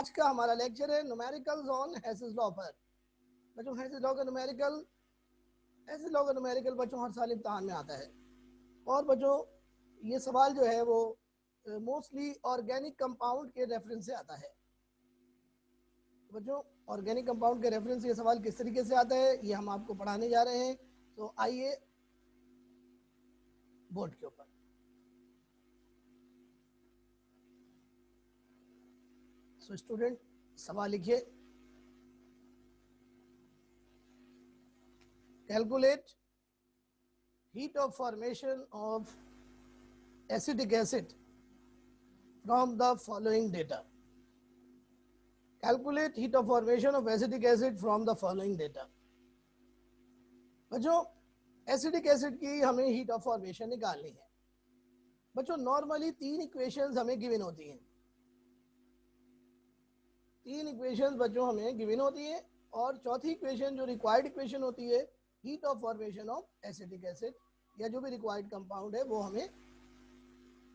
आज का हमारा लेक्चर है न्यूमेरिकल्स ऑन हेसिस लॉ पर। बच्चों हेसिस लॉ का न्यूमेरिकल बच्चों हर साल इम्तहान में आता है। और बच्चों ये सवाल जो है वो मोस्टली ऑर्गेनिक कंपाउंड के रेफरेंस से आता है। बच्चों ऑर्गेनिक कंपाउंड के रेफरेंस ये सवाल किस तरीके से आता है ये हम आपको पढ़ाने जा रहे हैं। तो आइए बोर्ड के ऊपर। सो स्टूडेंट सवाल लिखिए, calculate heat of formation of acetic acid from the following data. Calculate heat of formation of acetic acid from the following data. बच्चों एसिडिक एसिड की हमें हीट ऑफ फॉर्मेशन निकालनी है। बच्चों नॉर्मली तीन इक्वेशंस हमें गिवन होती हैं। तीन इक्वेशंस बच्चों हमें गिवन होती हैं और चौथी इक्वेशन जो रिक्वायर्ड इक्वेशन होती है heat of formation of acetic acid या जो भी रिक्वायर्ड कंपाउंड है वो हमें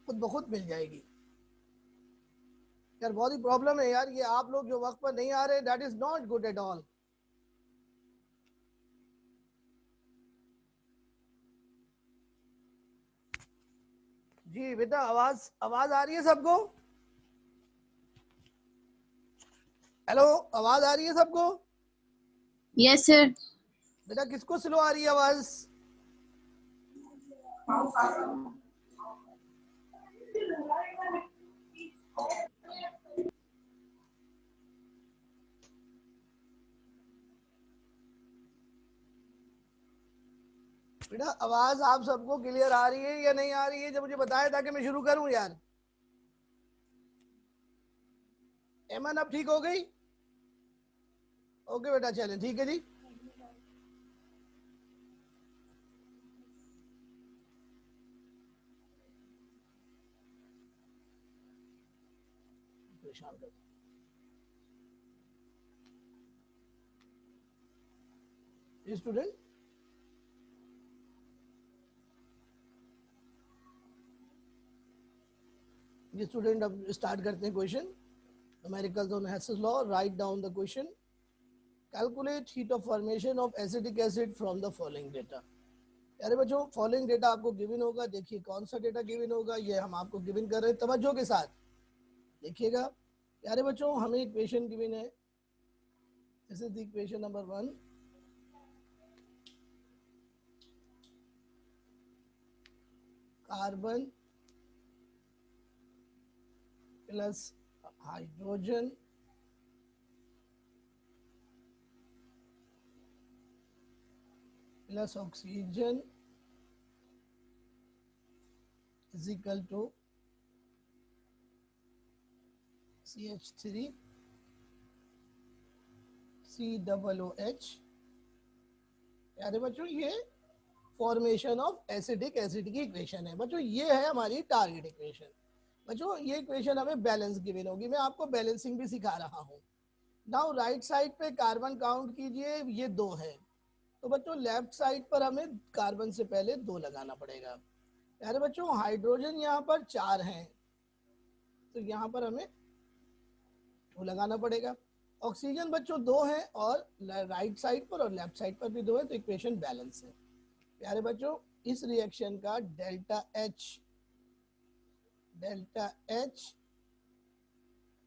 खुद ब खुद मिल जाएगी। यार बहुत ही प्रॉब्लम है यार, ये आप लोग जो वक्त पर नहीं आ रहे, that is not good at all. जी बेटा आवाज आवाज आ रही है सबको? हेलो आवाज आ रही है सबको? Yes sir. बेटा किसको स्लो आ रही है आवाज? बेटा आवाज आप सबको क्लियर आ रही है या नहीं आ रही है? जब मुझे बताया ताकि मैं शुरू करूं यार। एमन अब ठीक हो गई? ओके बेटा चलें, ठीक है जी। परेशान कर स्टूडेंट। ये स्टूडेंट अब स्टार्ट करते हैं question. Numericals on Hess's law. Write down the question. Calculate heat of formation of acetic acid from the following data. यारे बच्चों फॉलोइंग डेटा आपको गिवन होगा। देखिए कौन सा डेटा गिवन होगा, ये हम आपको गिवन कर रहे हैं, तवज्जो के साथ देखिएगा। यारे बच्चों हमें इक्वेशन गिवन है, this is the equation number 1। Carbon plus hydrogen plus oxygen is equal to CH3 COOH। यारे बच्चों ये फॉर्मेशन ऑफ एसिडिक एसिड की इक्वेशन है। बच्चों ये है हमारी टारगेट इक्वेशन। बच्चों ये इक्वेशन हमें बैलेंस गिवन होगी। मैं आपको बैलेंसिंग भी सिखा रहा हूँ। नाउ राइट साइड पे कार्बन काउंट कीजिए, ये 2 है। तो बच्चों लेफ्ट साइड पर हमें कार्बन से पहले 2 लगाना पड़ेगा। यारे बच्चों हाइड्रोजन यहाँ पर 4 हैं, तो यहाँ पर हमें 2 लगाना पड़ेगा। ऑक्सीजन बच्चों 2 हैं और राइट साइड पर और लेफ्ट साइड पर भी 2 है, तो इक्वेशन बैलेंस है। प्यारे बच्चों इस रिएक्शन का डेल्टा H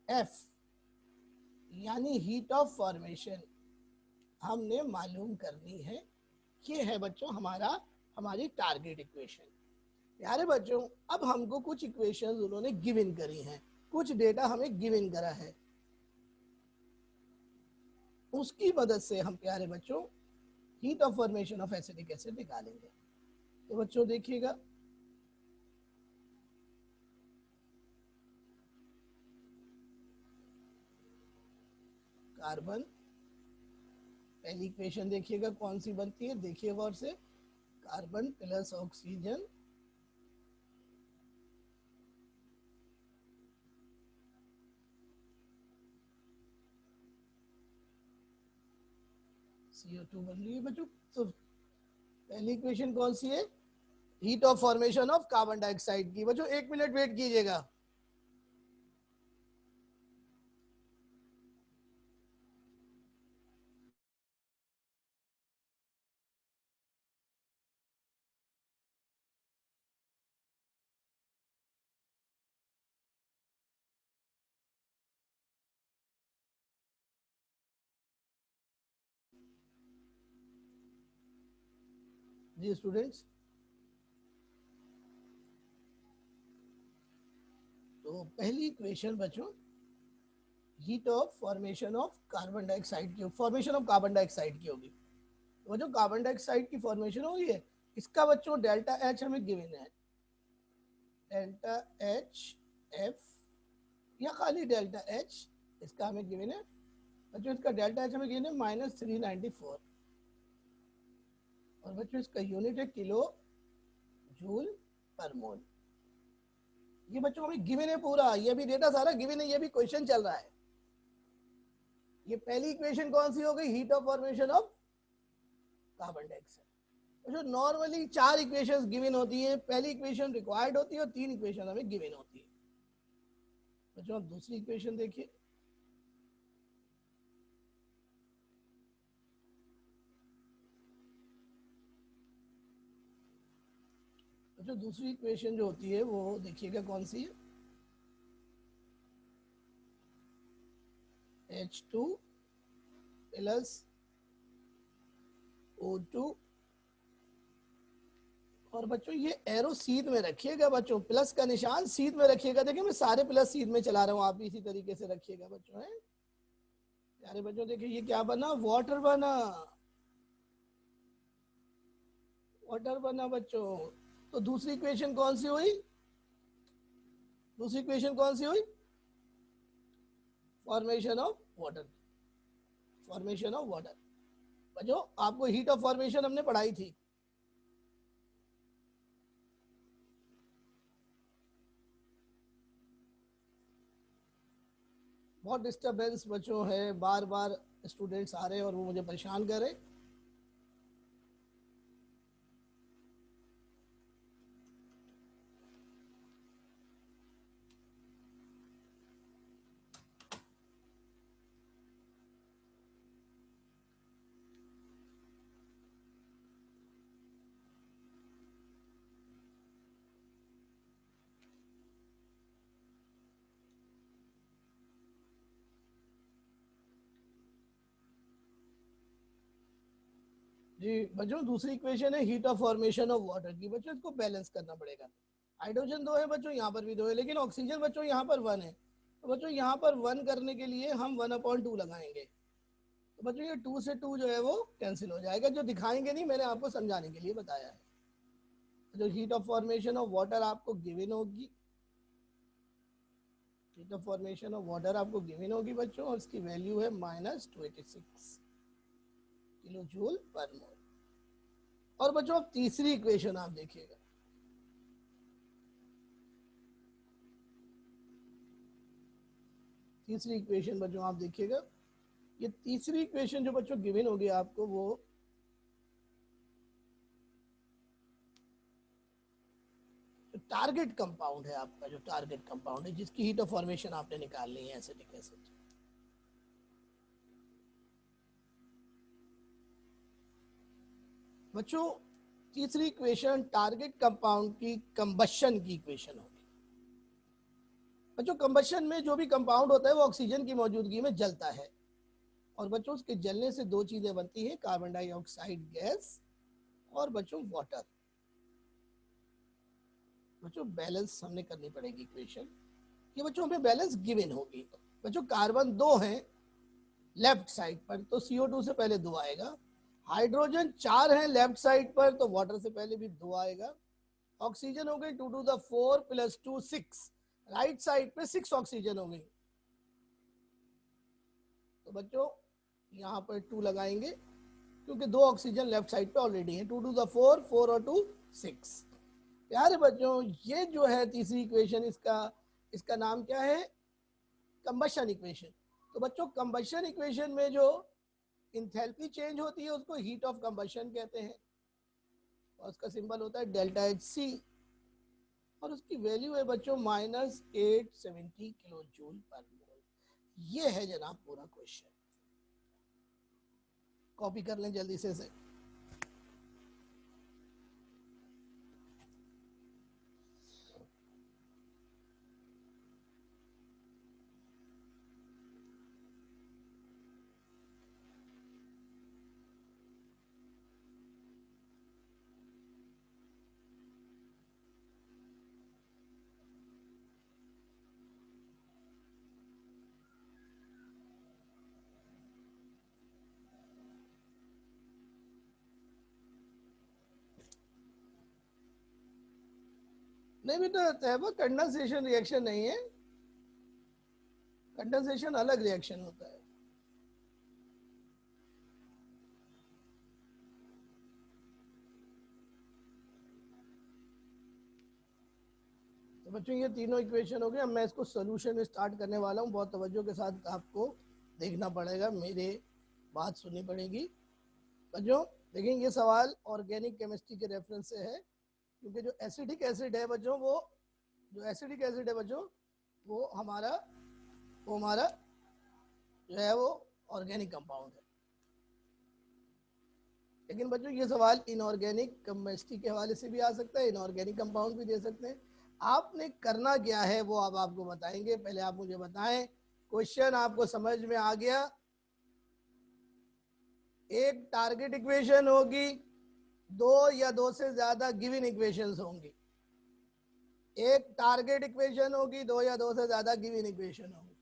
F यानी हीट ऑफ फॉर्मेशन हमने मालूम करनी है। ये है बच्चों हमारी टारगेट इक्वेशन। प्यारे बच्चों अब हमको कुछ इक्वेशंस उन्होंने गिवन करी हैं, कुछ डेटा हमें गिवन करा है, उसकी मदद से हम प्यारे बच्चों heat of formation of acetic acid निकालेंगे। तो बच्चों देखिएगा, कार्बन पहली इक्वेशन देखिएगा कौन सी बनती है, देखिए गौर से। कार्बन प्लस ऑक्सीजन CO2 बन रही है बच्चों। तो पहली इक्वेशन कौन सी है? Heat of formation of carbon dioxide की। बच्चों 1 मिनट वेट कीजिएगा। जी स्टूडेंट्स, तो पहली इक्वेशन बच्चों heat of formation of carbon dioxide की, फॉर्मेशन ऑफ कार्बन डाइऑक्साइड की होगी। तो जो कार्बन डाइऑक्साइड की फॉर्मेशन हो रही है इसका बच्चों डेल्टा एच हमें गिवन है, डेल्टा एच एफ या खाली डेल्टा एच इसका हमें गिवन है बच्चों। इसका डेल्टा एच हमें गिवन है -394 और बच्चों इसका यूनिट है किलो जूल पर मोल। ये बच्चों हमें गिवन है पूरा, ये भी डेटा सारा गिवन है, ये भी क्वेश्चन चल रहा है। ये पहली इक्वेशन कौन सी हो गई, heat of formation of carbon dioxide. जो नॉर्मली 4 इक्वेशंस गिवन होती है, पहली इक्वेशन रिक्वायर्ड होती है और 3 इक्वेशन हमें गिवन होती है। बच्चों आप दूसरी इक्वेशन देखिए, जो दूसरी इक्वेशन जो होती है वो देखिएगा कौन सी है, H2 प्लस O2 और बच्चों ये एरो सीध में रखिएगा बच्चों, प्लस का निशान सीध में रखिएगा। देखिए मैं सारे प्लस सीध में चला रहा हूँ, आप भी इसी तरीके से रखिएगा बच्चों। है प्यारे बच्चों, देखिए ये क्या बना, वाटर बना, वाटर बना बच्चों। तो दूसरी इक्वेशन कौन सी हुई, दूसरी इक्वेशन कौन सी हुई, formation of water, formation of water. बच्चों आपको हीट ऑफ फॉर्मेशन हमने पढ़ाई थी। बहुत डिस्टरबेंस बच्चों है, बार बार स्टूडेंट्स आ रहे हैं और वो मुझे परेशान कर रहे हैं। जी बच्चों, दूसरी इक्वेशन है heat of formation of water की। बच्चों इसको बैलेंस करना पड़ेगा। हाइड्रोजन 2 है बच्चों, यहाँ पर भी 2 है, लेकिन ऑक्सीजन बच्चों यहाँ पर 1 है। तो बच्चों यहाँ पर 1 करने के लिए हम 1/2 लगाएंगे। तो बच्चों ये 2 से 2 जो है वो कैंसिल हो जाएगा, जो दिखाएंगे नहीं, मैंने आपको समझाने के लिए बताया है। जो heat of formation of water आपको गिवन होगी, heat of formation of water आपको गिवन होगी बच्चों, और इसकी वैल्यू है -26 किलो जूल पर मोल। और बच्चों अब तीसरी इक्वेशन आप देखिएगा, तीसरी इक्वेशन बच्चों आप देखिएगा, ये तीसरी इक्वेशन जो बच्चों गिवन होगी आपको वो टारगेट कंपाउंड है आपका, जो टारगेट कंपाउंड है जिसकी हीट ऑफ फॉर्मेशन आपने निकालनी है एसिडिक एसिड। बच्चों तीसरी इक्वेशन टारगेट कंपाउंड की कंबशन की इक्वेशन होगी। बच्चों कंबशन में जो भी कंपाउंड होता है वो ऑक्सीजन की मौजूदगी में जलता है, और बच्चों उसके जलने से 2 चीजें बनती हैं, कार्बन डाइऑक्साइड गैस और बच्चों वाटर। बच्चों बैलेंस हमने करनी पड़ेगी इक्वेशन, ये बच्चों हमें बैलेंस गिवन होगी। बच्चों कार्बन 2 है लेफ्ट साइड पर, तो CO2 से पहले 2 आएगा। हाइड्रोजन 4 है लेफ्ट साइड पर, तो वाटर से पहले भी 2 आएगा। ऑक्सीजन हो गई 2 to the 4 + 2 6, राइट साइड पे 6 ऑक्सीजन हो गई। तो बच्चों यहाँ पर 2 लगाएंगे क्योंकि 2 ऑक्सीजन लेफ्ट साइड पे ऑलरेडी है। 2 to the 4, 4 और 2 6। प्यारे बच्चों ये जो है तीसरी इक्वेशन, इसका नाम क्या है, कंबशन इक्वेशन। तो बच्चों कंबशन इक्वेशन में जो इंथैल्पी चेंज होती है उसको हीट ऑफ कंबशन कहते हैं, और उसका सिंबल होता है डेल्टा HC, और उसकी वैल्यू है बच्चों -870 किलो जूल पर मोल। ये है जनाब पूरा क्वेश्चन, कॉपी कर लें जल्दी से। नहीं बेटा तैयबा कंडेंसेशन रिएक्शन नहीं है, कंडेंसेशन अलग रिएक्शन होता है। तो बच्चों ये तीनों इक्वेशन हो गए। अब मैं इसको सोल्यूशन स्टार्ट करने वाला हूँ। बहुत तवज्जो के साथ आपको देखना पड़ेगा, मेरे बात सुननी पड़ेगी। बच्चों देखिए ये सवाल ऑर्गेनिक केमिस्ट्री के रेफरेंस से है, क्योंकि जो एसिडिक एसिड है बच्चों, वो जो एसिडिक एसिड है बच्चों वो हमारा जो है वो ऑर्गेनिक कंपाउंड है। लेकिन बच्चों ये सवाल इनऑर्गेनिक केमिस्ट्री के हवाले से भी आ सकता है, इनऑर्गेनिक कंपाउंड भी दे सकते हैं। आपने करना क्या है वो अब आपको बताएंगे। पहले आप मुझे बताएं, क्वेश्चन आपको समझ में आ गया? एक टारगेट इक्वेशन होगी, दो या दो से ज्यादा गिवन इक्वेशंस होंगी। एक टारगेट इक्वेशन होगी, दो या दो से ज्यादा गिवन इक्वेशन होंगी।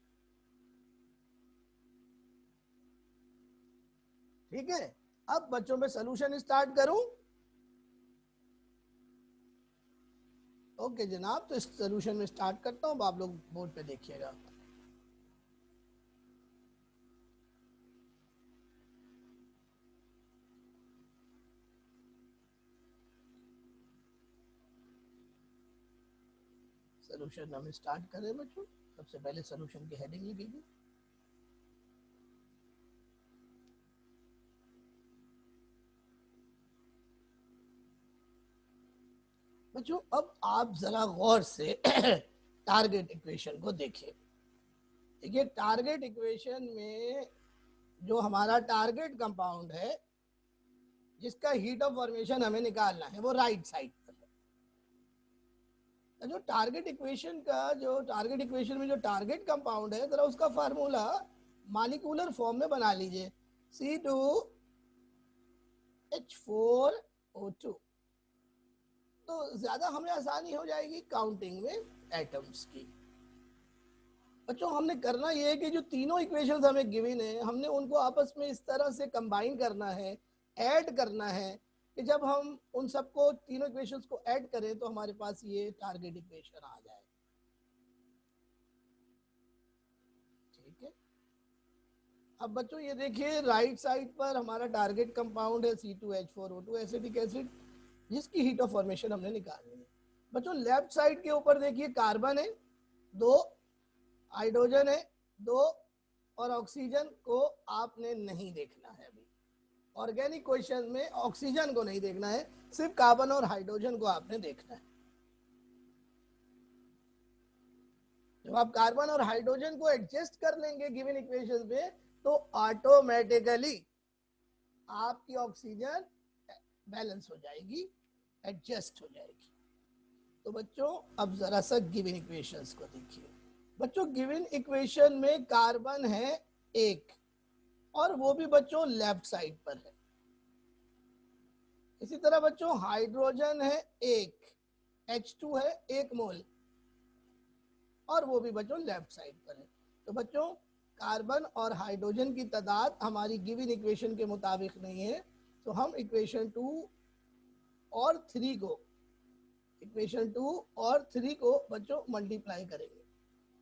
ठीक है, अब बच्चों में सॉल्यूशन स्टार्ट करूं? ओके जनाब, तो इस सॉल्यूशन में स्टार्ट करता हूं। आप लोग बोर्ड पे देखिएगा। सॉल्यूशन हम स्टार्ट करें बच्चों। सबसे पहले सॉल्यूशन की हेडिंग लिखिए। बच्चों अब आप जरा गौर से टारगेट इक्वेशन को देखिए। देखिए टारगेट इक्वेशन में जो हमारा टारगेट कंपाउंड है, जिसका हीट ऑफ फॉर्मेशन हमें निकालना है, वो राइट साइड पर है। जो टारगेट इक्वेशन में जो टारगेट कंपाउंड है, जरा उसका फार्मूला मॉलिक्यूलर फॉर्म में बना लीजिए, C2H4O2। तो ज्यादा हमें आसानी हो जाएगी काउंटिंग में एटम्स की। बच्चों हमने करना ये है कि जो तीनों इक्वेशंस हमें गिवन है, हमने उनको आपस में इस तरह से कंबाइन करना है, ऐड करना है कि जब हम उन सबको तीनों इक्वेशंस को ऐड करें तो हमारे पास ये टारगेट इक्वेशन आ जाए। ठीक है, अब बच्चों ये देखिए राइट साइड पर हमारा टारगेट कंपाउंड है C2H4O2 एसिटिक एसिड, जिसकी हीट ऑफ फॉर्मेशन हमने निकालनी है। बच्चों लेफ्ट साइड के ऊपर देखिए कार्बन है, दो हाइड्रोजन है, दो, और ऑक्सीजन को आपने नहीं देखना है। अभी ऑर्गेनिक क्वेश्चन में ऑक्सीजन को नहीं देखना है, सिर्फ कार्बन और हाइड्रोजन को आपने देखना है। जब आप कार्बन और हाइड्रोजन को एडजस्ट कर लेंगे गिवन इक्वेशन में, तो ऑटोमेटिकली आपकी ऑक्सीजन बैलेंस हो जाएगी, एडजस्ट हो जाएगी। तो बच्चों अब जरा सा गिवन इक्वेशंस को देखिए। बच्चों गिवन इक्वेशन में कार्बन है एक, और वो भी बच्चों लेफ्ट साइड पर है। इसी तरह बच्चों हाइड्रोजन है एक, H2 है 1 मोल, और वो भी बच्चों लेफ्ट साइड पर है। तो बच्चों कार्बन और हाइड्रोजन की तादाद हमारी गिवन इक्वेशन के मुताबिक नहीं है, तो हम इक्वेशन 2 और 3 को बच्चों मल्टीप्लाई करेंगे।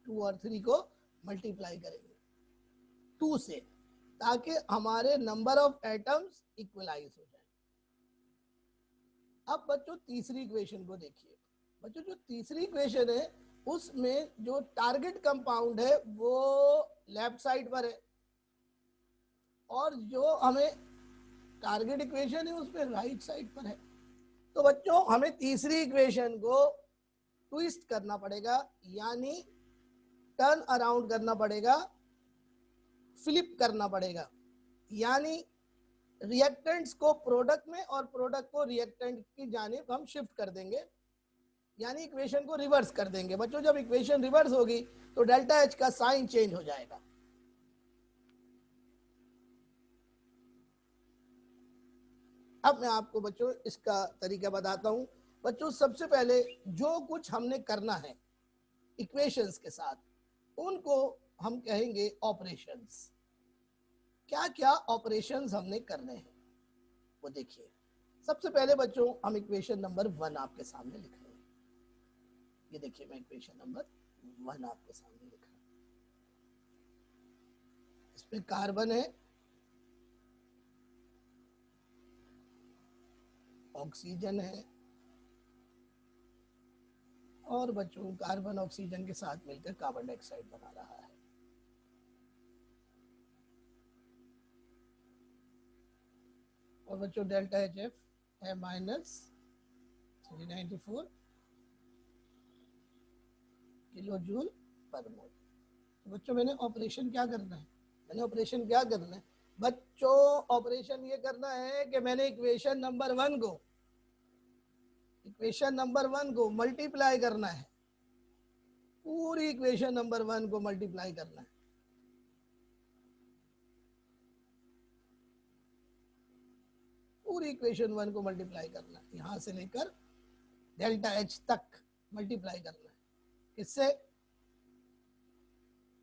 2 और 3 को मल्टीप्लाई करेंगे 2 से, ताकि हमारे नंबर ऑफ एटम्स इक्वलाइज हो जाए। अब बच्चों तीसरी इक्वेशन को देखिए। बच्चों जो तीसरी इक्वेशन है उसमें जो टारगेट कंपाउंड है वो लेफ्ट साइड पर है, और जो हमें टारगेट इक्वेशन है उसमें राइट साइड पर है। तो बच्चों हमें तीसरी इक्वेशन को ट्विस्ट करना पड़ेगा, यानी टर्न अराउंड करना पड़ेगा, फ्लिप करना पड़ेगा। यानी रिएक्टेंट्स को प्रोडक्ट में और प्रोडक्ट को रिएक्टेंट की जानिब हम शिफ्ट कर देंगे, यानी इक्वेशन को रिवर्स कर देंगे। बच्चों जब इक्वेशन रिवर्स होगी तो डेल्टा H का साइन चेंज हो जाएगा। अब मैं आपको बच्चों इसका तरीका बताता हूं। बच्चों सबसे पहले जो कुछ हमने करना है इक्वेशंस के साथ, उनको हम कहेंगे ऑपरेशंस। क्या क्या ऑपरेशंस हमने करने हैं वो देखिए। सबसे पहले बच्चों हम इक्वेशन नंबर 1 आपके सामने लिख रहे हैं। ये देखिए मैं इक्वेशन नंबर 1 आपके सामने लिखा, इसमें कार्बन है, ऑक्सीजन है, और बच्चों कार्बन ऑक्सीजन के साथ मिलकर कार्बन डाइऑक्साइड बना रहा है। और बच्चों डेल्टा एच एफ है -394 किलो जूल पर मोल। तो बच्चों मैंने ऑपरेशन क्या करना है, बच्चों ऑपरेशन ये करना है कि मैंने इक्वेशन नंबर 1 को मल्टीप्लाई करना है, पूरी इक्वेशन नंबर 1 को मल्टीप्लाई करना है। पूरी इक्वेशन 1 को मल्टीप्लाई करना है, यहां से लेकर डेल्टा एच तक मल्टीप्लाई करना है। किससे?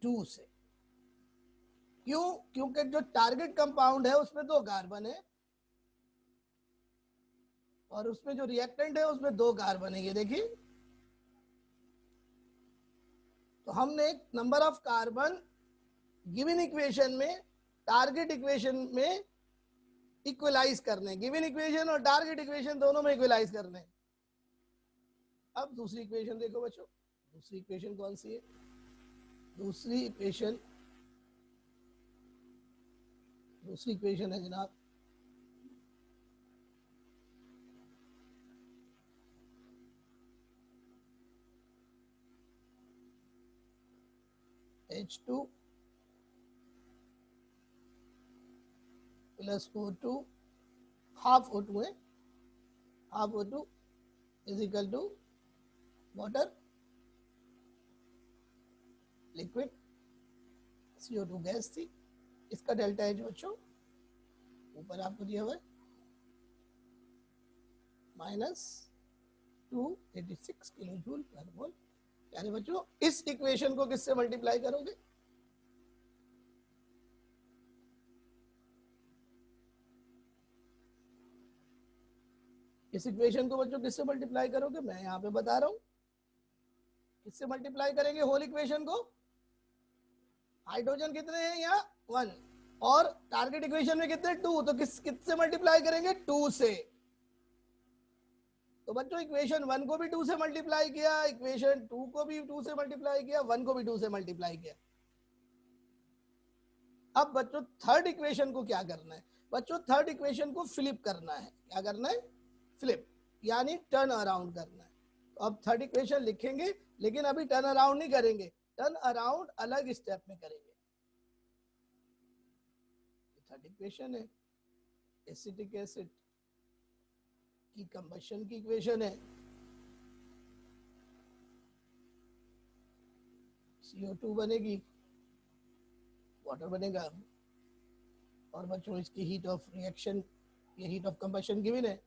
2 से। क्यों? क्योंकि जो टारगेट कंपाउंड है उसमें 2 कार्बन है और उसमें जो रिएक्टेंट है उसमें 2 कार्बन है। ये देखिए, तो हमने number of carbon given equation में टारगेट इक्वेशन में इक्वलाइज करने, गिवन इक्वेशन और टारगेट इक्वेशन दोनों में इक्वलाइज करने। अब दूसरी इक्वेशन देखो बच्चों, दूसरी इक्वेशन कौन सी है? दूसरी इक्वेशन है जनाब H2 plus O2, half O2 है, half O2 is equal to water liquid, CO2 gas थी। इसका डेल्टा एच बच्चों ऊपर आपको दिया हुआ है -286 किलो जूल पर मोल। यानी बच्चों इस इक्वेशन को किससे मल्टीप्लाई करोगे? इस इक्वेशन को बच्चों किससे मल्टीप्लाई करोगे? मैं यहाँ पे बता रहा हूं किससे मल्टीप्लाई करेंगे होल इक्वेशन को। हाइड्रोजन कितने हैं यहाँ? 1, और टारगेट इक्वेशन में कितने? 2, तो किससे मल्टीप्लाई करेंगे? 2 से। तो बच्चों इक्वेशन 1 को भी 2 से मल्टीप्लाई किया, इक्वेशन 2 को भी 2 से मल्टीप्लाई किया, 1 को भी 2 से मल्टीप्लाई किया। अब बच्चों थर्ड इक्वेशन को क्या करना है? बच्चों थर्ड इक्वेशन को फ्लिप करना है। क्या करना है? फ्लिप, यानी टर्न अराउंड करना है। तो अब थर्ड इक्वेशन लिखेंगे, लेकिन अभी टर्न अराउंड नहीं करेंगे, टर्न अराउंड अलग स्टेप में करेंगे। थर्ड इक्वेशन है एसिटिक एसिड की कंबशन की इक्वेशन है, CO2 बनेगी, वाटर बनेगा, और बच्चों इसकी हीट ऑफ रिएक्शन, ये हीट ऑफ कंबशन गिवन है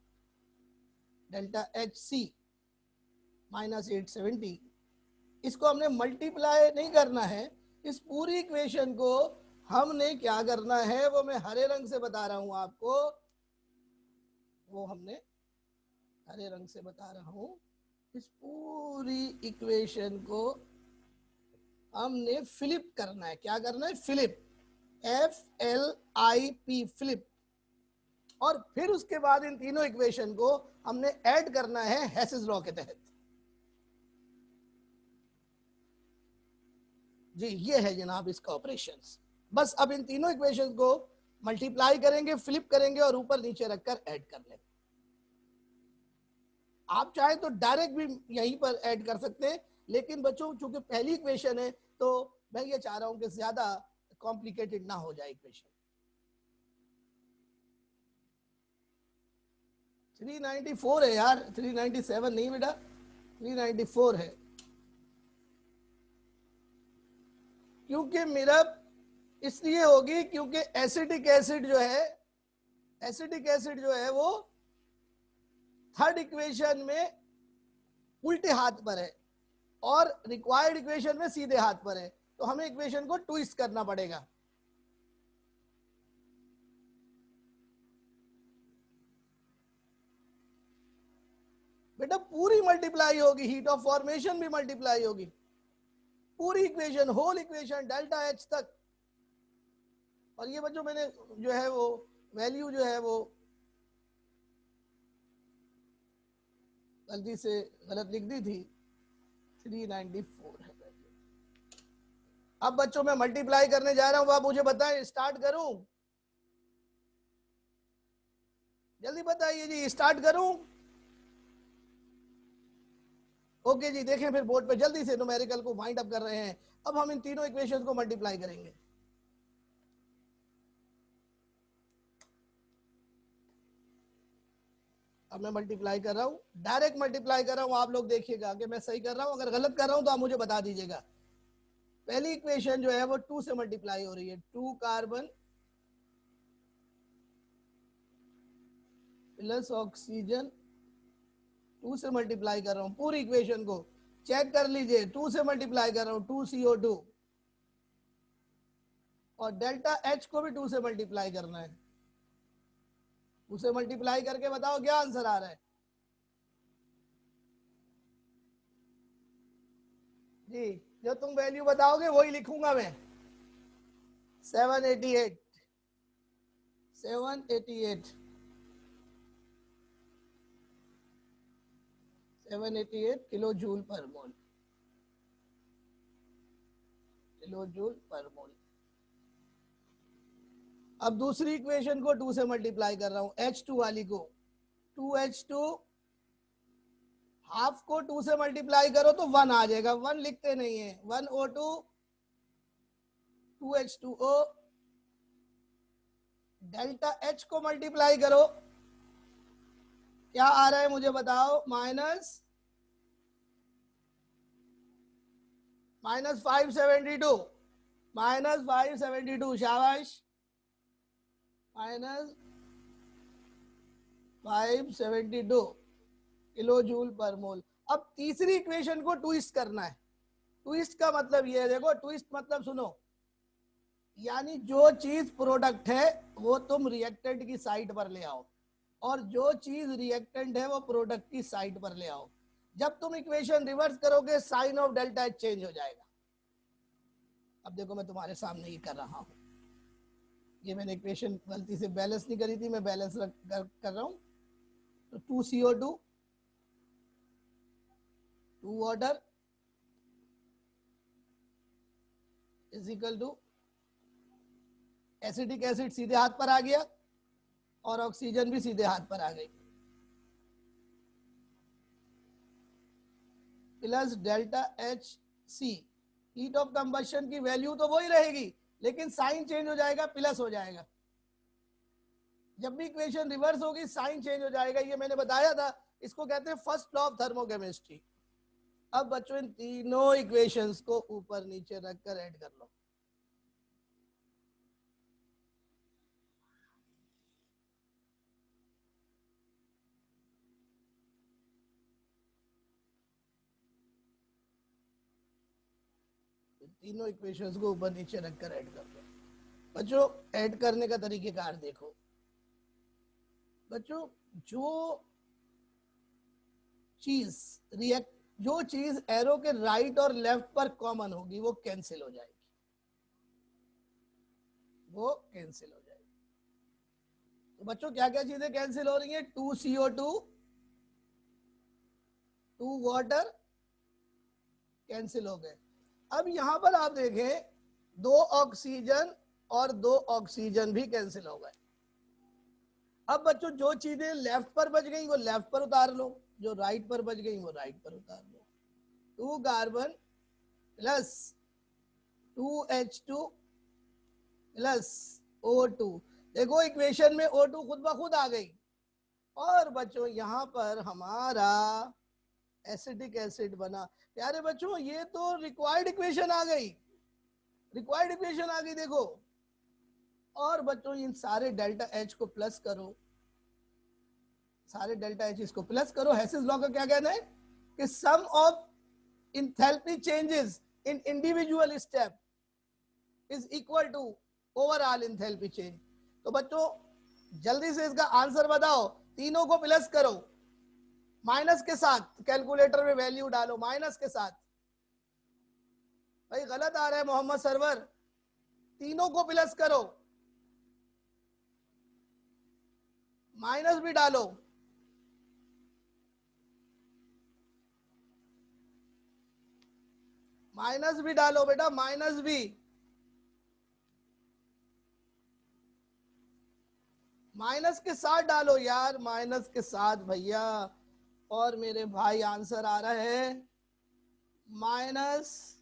डेल्टा HC -870। इसको हमने मल्टीप्लाई नहीं करना है, इस पूरी इक्वेशन को हमने क्या करना है वो मैं हरे रंग से बता रहा हूं आपको, वो हमने हरे रंग से बता रहा हूं। इस पूरी इक्वेशन को हमने फ्लिप करना है। क्या करना है? Flip, FLIP, flip. और फिर उसके बाद इन तीनों इक्वेशन को हमने ऐड करना है हेसिस लॉ के तहत। जी ये है जनाब इसका ऑपरेशंस। बस अब इन तीनों इक्वेशन को मल्टीप्लाई करेंगे, फ्लिप करेंगे और ऊपर नीचे रखकर ऐड कर लेंगे। आप चाहे तो डायरेक्ट भी यहीं पर ऐड कर सकते हैं, लेकिन बच्चों चूंकि पहली इक्वेशन है तो मैं ये चाह रहा हूं कि ज्यादा कॉम्प्लिकेटेड ना हो जाए इक्वेशन। 394 है यार, 397 नहीं बेटा, 394 है। क्योंकि मेरा इसलिए होगी क्योंकि एसिटिक एसिड जो है वो थर्ड इक्वेशन में उल्टे हाथ पर है और रिक्वायर्ड इक्वेशन में सीधे हाथ पर है, तो हमें इक्वेशन को ट्विस्ट करना पड़ेगा। बेटा पूरी मल्टीप्लाई होगी, हीट ऑफ फॉर्मेशन भी मल्टीप्लाई होगी, पूरी equation, whole equation delta H तक। और ये बच्चों मैंने जो है वो वैल्यू जो है वो गलती से गलत लिख दी थी, 394 है। अब बच्चों मैं मल्टीप्लाई करने जा रहा हूं, आप मुझे बताएं स्टार्ट करूं? जल्दी बताइए जी, स्टार्ट करूं? ओके जी, देखें फिर बोर्ड पे जल्दी से न्यूमेरिकल को फाइंड अप कर रहे हैं। अब हम इन तीनों इक्वेशंस को मल्टीप्लाई करेंगे। अब मैं मल्टीप्लाई कर रहा हूं, डायरेक्ट मल्टीप्लाई कर रहा हूं, आप लोग देखिएगा कि मैं सही कर रहा हूं, अगर गलत कर रहा हूं तो आप मुझे बता दीजिएगा। पहली इक्वेशन जो है वो 2 से मल्टीप्लाई हो रही है, 2 कार्बन प्लस ऑक्सीजन, 2 से मल्टीप्लाई कर रहा हूं पूरी इक्वेशन को, चेक कर लीजिए, 2 से मल्टीप्लाई कर रहा हूं, 2CO2, और डेल्टा एच को भी 2 से मल्टीप्लाई करना है। उसे मल्टीप्लाई करके बताओ क्या आंसर आ रहा है जी। जो तुम वैल्यू बताओगे वही लिखूंगा मैं। 788 किलो जूल पर मोल, किलो जूल पर मोल। अब दूसरी इक्वेशन को 2 से मल्टीप्लाई कर रहा हूं, H2 वाली को, 2H2, हाफ को 2 से मल्टीप्लाई करो तो 1 आ जाएगा, 1 लिखते नहीं है, 1O2, 2H2O, डेल्टा H को मल्टीप्लाई करो, क्या आ रहा है मुझे बताओ, माइनस 572, -572, शाबाश, -572 किलो जूल पर मोल। अब तीसरी इक्वेशन को ट्विस्ट करना है। ट्विस्ट का मतलब ये है, देखो ट्विस्ट मतलब सुनो, यानी जो चीज प्रोडक्ट है वो तुम रिएक्टेंट की साइड पर ले आओ, और जो चीज रिएक्टेंट है वो प्रोडक्ट की साइड पर ले आओ। जब तुम इक्वेशन रिवर्स करोगे sign of delta H change हो जाएगा। अब देखो मैं तुम्हारे सामने ये कर रहा हूं, ये मैंने इक्वेशन गलती से बैलेंस नहीं करी थी, मैं बैलेंस कर रहा हूं। तो 2CO2, 2 water is equal to, acetic acid सीधे हाथ पर आ गया और ऑक्सीजन भी सीधे हाथ पर आ गई, plus delta H C. Heat of combustion की वैल्यू तो वही रहेगी, लेकिन साइन चेंज हो जाएगा, प्लस हो जाएगा। जब भी इक्वेशन रिवर्स होगी साइन चेंज हो जाएगा, ये मैंने बताया था, इसको कहते हैं फर्स्ट लॉ ऑफ थर्मोकेमिस्ट्री। अब बच्चों इन तीनों इक्वेशंस को ऊपर नीचे रखकर ऐड कर लो। तीनों इक्वेशंस को ऊपर नीचे रखकर ऐड कर लो। बच्चों ऐड करने का तरीकेकार देखो। बच्चों जो चीज एरो के राइट और लेफ्ट पर कॉमन होगी वो कैंसिल हो जाएगी, वो कैंसिल हो जाएगी। तो बच्चों क्या क्या चीजें कैंसिल हो रही हैं, 2CO2, 2 वाटर कैंसिल हो गए। अब यहां पर आप देखें 2 ऑक्सीजन और 2 ऑक्सीजन भी कैंसिल हो गए। अब बच्चों जो चीजें लेफ्ट पर बच गई वो लेफ्ट पर उतार लो, जो राइट पर बच गई वो राइट पर उतार लो। 2 carbon plus 2H2 plus O2, देखो इक्वेशन में O2 खुद ब खुद आ गई। और बच्चों यहां पर हमारा एसिटिक एसिड बना। प्यारे बच्चों ये तो रिक्वायर्ड इक्वेशन आ गई, रिक्वायर्ड इक्वेशन आ गई देखो। और बच्चों इन सारे डेल्टा एच को प्लस करो, सारे डेल्टा एच इसको प्लस करो। हेसिस लॉ का क्या कहना है कि sum of enthalpy changes in individual step is equal to overall enthalpy change. तो बच्चों जल्दी से इसका आंसर बताओ, तीनों को प्लस करो, माइनस के साथ कैलकुलेटर में वैल्यू डालो, माइनस के साथ। भाई गलत आ रहा है मोहम्मद सरवर, तीनों को प्लस करो, माइनस भी डालो। माइनस भी डालो बेटा, माइनस भी, माइनस के साथ डालो यार, माइनस के साथ भैया। और मेरे भाई आंसर आ रहा है माइनस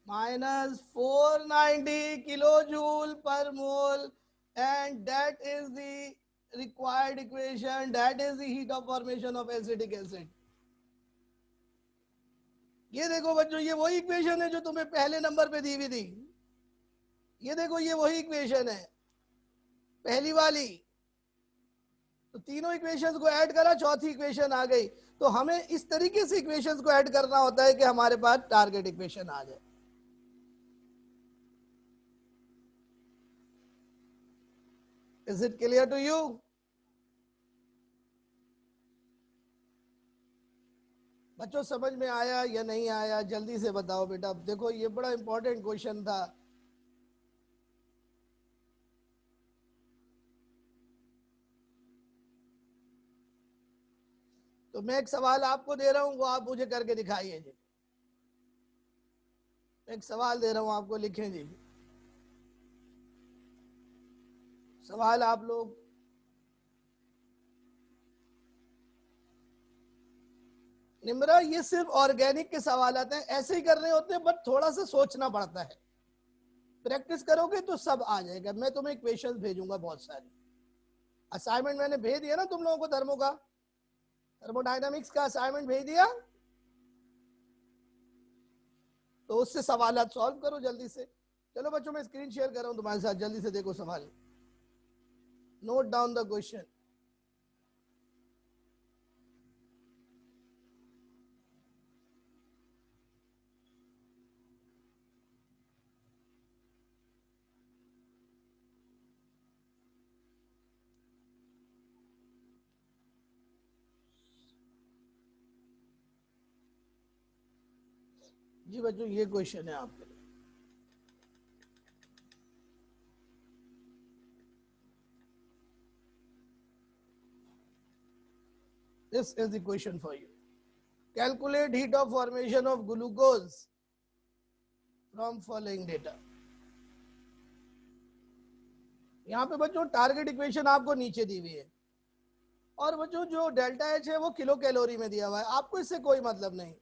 -490 किलो जूल पर मोल, and that is the required equation, that is the heat of formation of acetic acid। ये देखो बच्चों, ये वही इक्वेशन है जो तुम्हें पहले नंबर पे दी हुई थी। ये देखो, ये वही इक्वेशन है पहली वाली। तो तीनों इक्वेशंस को ऐड करा, चौथी इक्वेशन आ गई। तो हमें इस तरीके से इक्वेशंस को ऐड करना होता है कि हमारे पास टारगेट इक्वेशन आ जाए। Is it clear to you? बच्चों समझ में आया या नहीं आया, जल्दी से बताओ बेटा। देखो ये बड़ा इंपॉर्टेंट क्वेश्चन था। तो मैं एक सवाल आपको दे रहा हूं, वो आप मुझे करके दिखाइए जी। एक सवाल दे रहा हूं आपको, लिखें जी सवाल आप लोग। निम्रा, ये सिर्फ ऑर्गेनिक के सवाल आते हैं, ऐसे ही करने होते हैं, बट थोड़ा सा सोचना पड़ता है। प्रैक्टिस करोगे तो सब आ जाएगा। मैं तुम्हें क्वेश्चंस भेजूंगा बहुत सारे। असाइनमेंट मैंने भेज दिया ना तुम लोगों को, थर्मो का, थर्मोडायनामिक्स का असाइनमेंट भेज दिया। तो उससे सवाल सॉल्व करो जल्दी से। चलो बच्चों, मैं स्क्रीन शेयर कर रहा हूं तुम्हारे साथ, जल्दी से देखो सवाल, नोट डाउन द क्वेश्चन। जी बच्चों, ये क्वेश्चन है आपके लिए। This is the question for you. Calculate heat of formation of glucose from following data. यहाँ पे बच्चों टारगेट इक्वेशन आपको नीचे दी हुई है, और बच्चों जो डेल्टा एच है वो किलो कैलोरी में दिया हुआ है। आपको इससे कोई मतलब नहीं,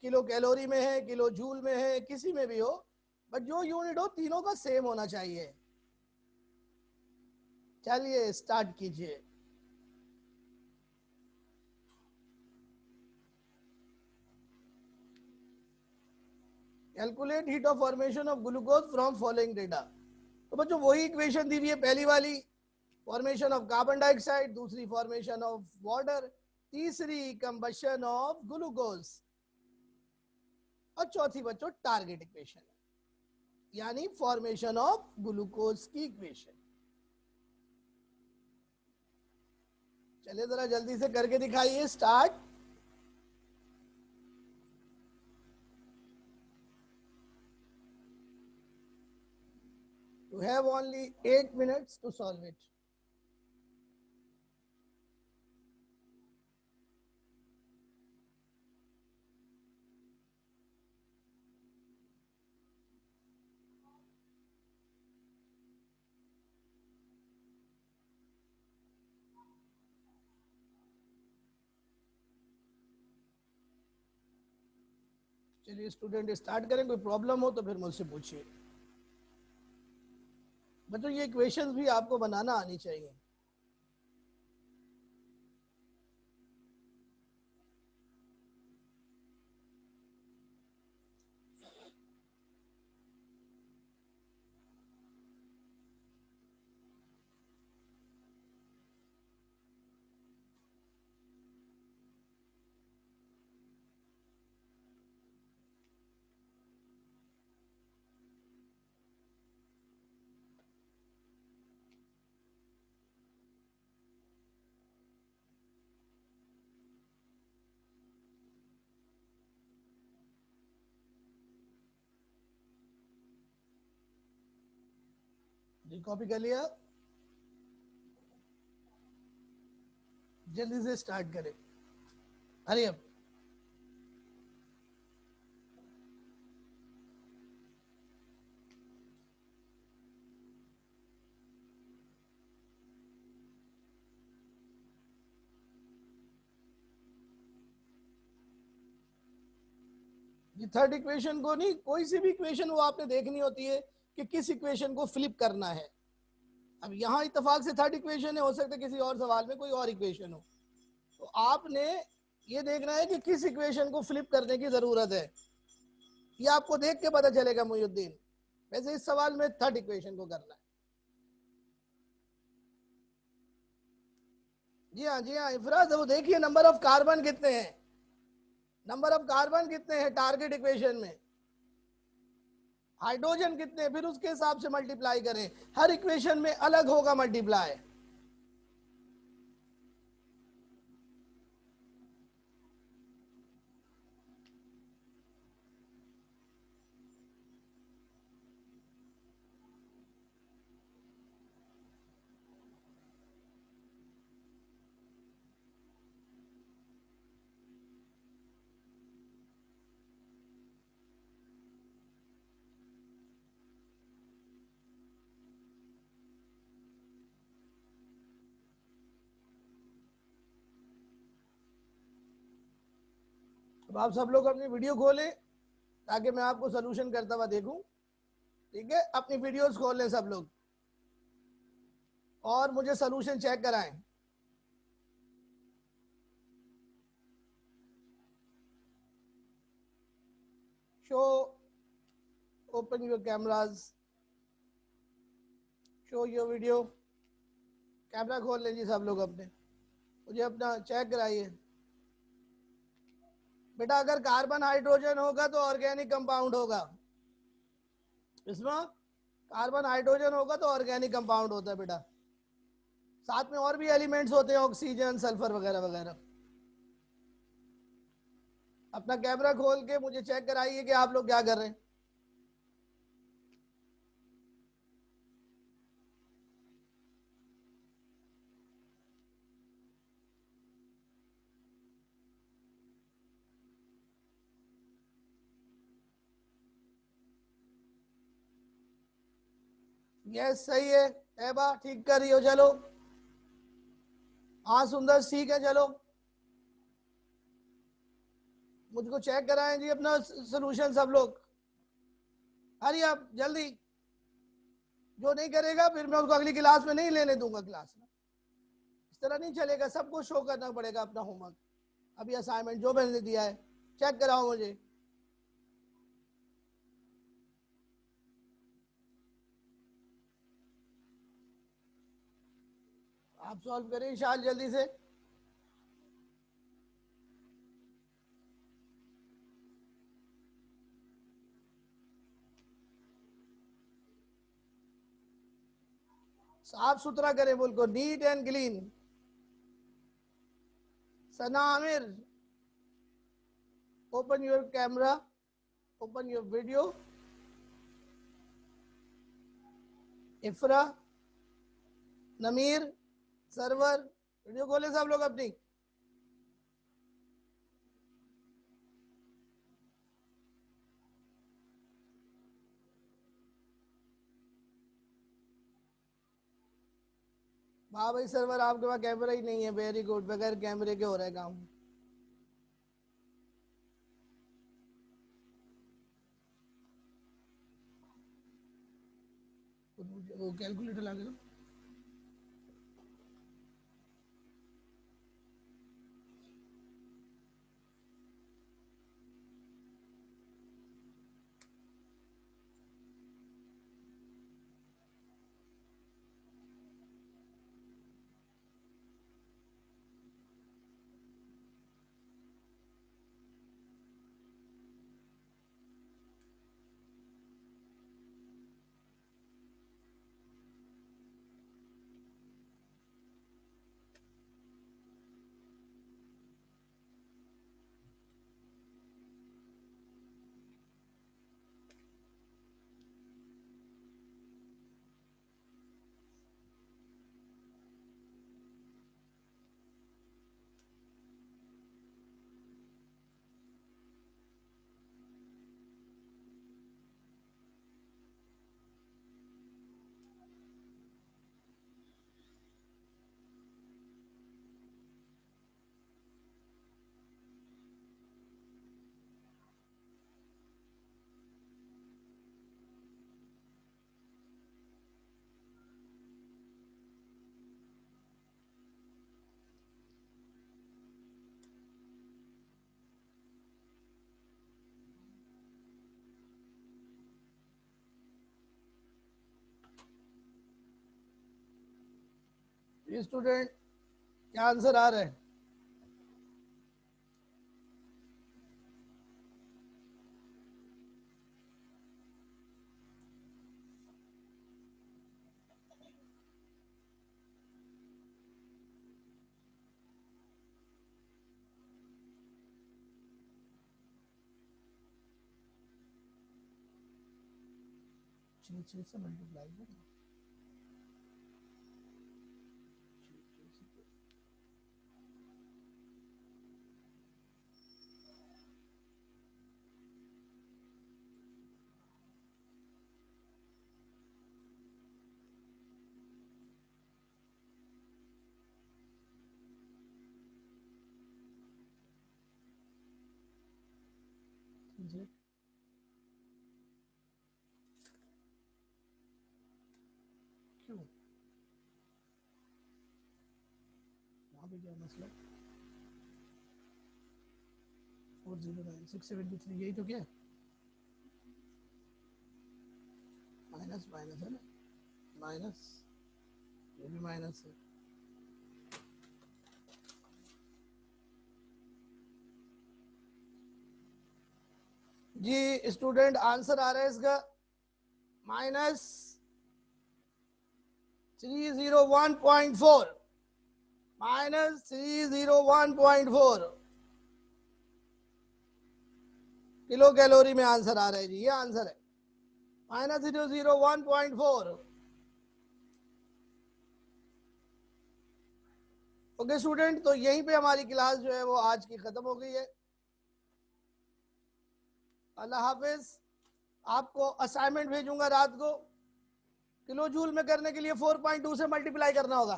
किलो कैलोरी में है, किलो जूल में है, किसी में भी हो, बट जो यूनिट हो तीनों का सेम होना चाहिए। चलिए स्टार्ट कीजिए। Calculate heat of formation of glucose from following data. तो बच्चों वही इक्वेशन दी हुई है, पहली वाली फॉर्मेशन ऑफ कार्बन डाइऑक्साइड, दूसरी फॉर्मेशन ऑफ वाटर, तीसरी कंबशन ऑफ ग्लूकोज, और चौथी बच्चों टारगेट इक्वेशन है, यानी फॉर्मेशन ऑफ ग्लूकोज की इक्वेशन। चलिए जरा जल्दी से करके दिखाइए, start. You have only 8 minutes to solve it. चलिए स्टूडेंट स्टार्ट करें, कोई प्रॉब्लम हो तो फिर मुझसे पूछिए। बच्चों ये इक्वेशंस भी आपको बनाना आनी चाहिए। जी कॉपी कर लिया, जल्दी से स्टार्ट करें। अरे अब ये थर्ड इक्वेशन को नहीं, कोई सी भी इक्वेशन वो आपने देखनी होती है कि किस इक्वेशन को फ्लिप करना है। अब यहाँ इत्तेफाक से थर्ड इक्वेशन है, हो सकता है किसी और सवाल में कोई और इक्वेशन हो, तो आपने ये देखना है कि किस इक्वेशन को फ्लिप करने की जरूरत है। ये आपको देख के पता चलेगा मुहिउद्दीन। वैसे इस सवाल में थर्ड इक्वेशन को करना है। जी हाँ इफराज, वो देखिए नंबर ऑफ कार्बन कितने हैं, नंबर ऑफ कार्बन कितने हैं टारगेट इक्वेशन में, हाइड्रोजन कितने, फिर उसके हिसाब से मल्टीप्लाई करें। हर इक्वेशन में अलग होगा मल्टीप्लाई। अब आप सब लोग अपनी वीडियो खोलें ताकि मैं आपको सोल्यूशन करता हुआ देखूं। ठीक है, अपनी वीडियोस खोल लें सब लोग और मुझे सोल्यूशन चेक कराएं। Show, open your cameras, show your video. Camera खोल लें जी सब लोग अपने, मुझे अपना चेक कराइए। बेटा अगर कार्बन हाइड्रोजन होगा तो ऑर्गेनिक कंपाउंड होगा, इसमें कार्बन हाइड्रोजन होगा तो ऑर्गेनिक कंपाउंड होता है बेटा। साथ में और भी एलिमेंट्स होते हैं, ऑक्सीजन, सल्फर वगैरह वगैरह। अपना कैमरा खोल के मुझे चेक कराइए कि आप लोग क्या कर रहे हैं। यस सही है, ऐबा ठीक कर रही हो, चलो। हाँ सुंदर ठीक है, चलो मुझको चेक कराएं जी अपना सोल्यूशन सब लोग। अरे आप जल्दी, जो नहीं करेगा फिर मैं उसको अगली क्लास में नहीं लेने दूंगा क्लास में। इस तरह नहीं चलेगा, सबको शो करना पड़ेगा अपना होमवर्क। अभी असाइनमेंट जो मैंने दिया है चेक कराओ मुझे। आप सॉल्व करें इंशाल्लाह जल्दी से। साफ सुथरा करें बिल्कुल, neat and clean. Sana Aamir, open your camera, open your video. इफ्रा, नमीर, सर्वर, वीडियो खोले सब लोग अपनी। हाँ भाई सर्वर आपके पास कैमरा ही नहीं है, वेरी गुड, बगैर कैमरे के हो रहा है काम। वो कैलकुलेटर ला के दो। स्टूडेंट क्या आंसर आ रहा है? छः से मल्टीप्लाई करना। क्यों यहाँ पे क्या मसला? 409673 यही तो क्या है? माइनस माइनस है ना, माइनस, ये भी माइनस है। जी स्टूडेंट आंसर आ रहा है इसका -301.4, -301.4 किलो कैलोरी में आंसर आ रहा है जी, ये आंसर है -001.4। ओके स्टूडेंट, तो यहीं पे हमारी क्लास जो है वो आज की खत्म हो गई है। अल्लाह हाफिज। आपको असाइनमेंट भेजूंगा रात को। किलो जूल में करने के लिए 4.2 से मल्टीप्लाई करना होगा।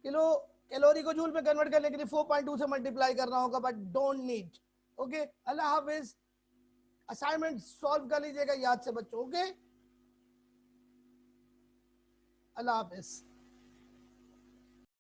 किलो कैलोरी को जूल में कन्वर्ट करने के लिए 4.2 से मल्टीप्लाई करना होगा, but don't need. Okay, Allah Hafiz. Assignment solve कर लीजिएगा याद से बच्चों। ओके, अल्लाह हाफिज।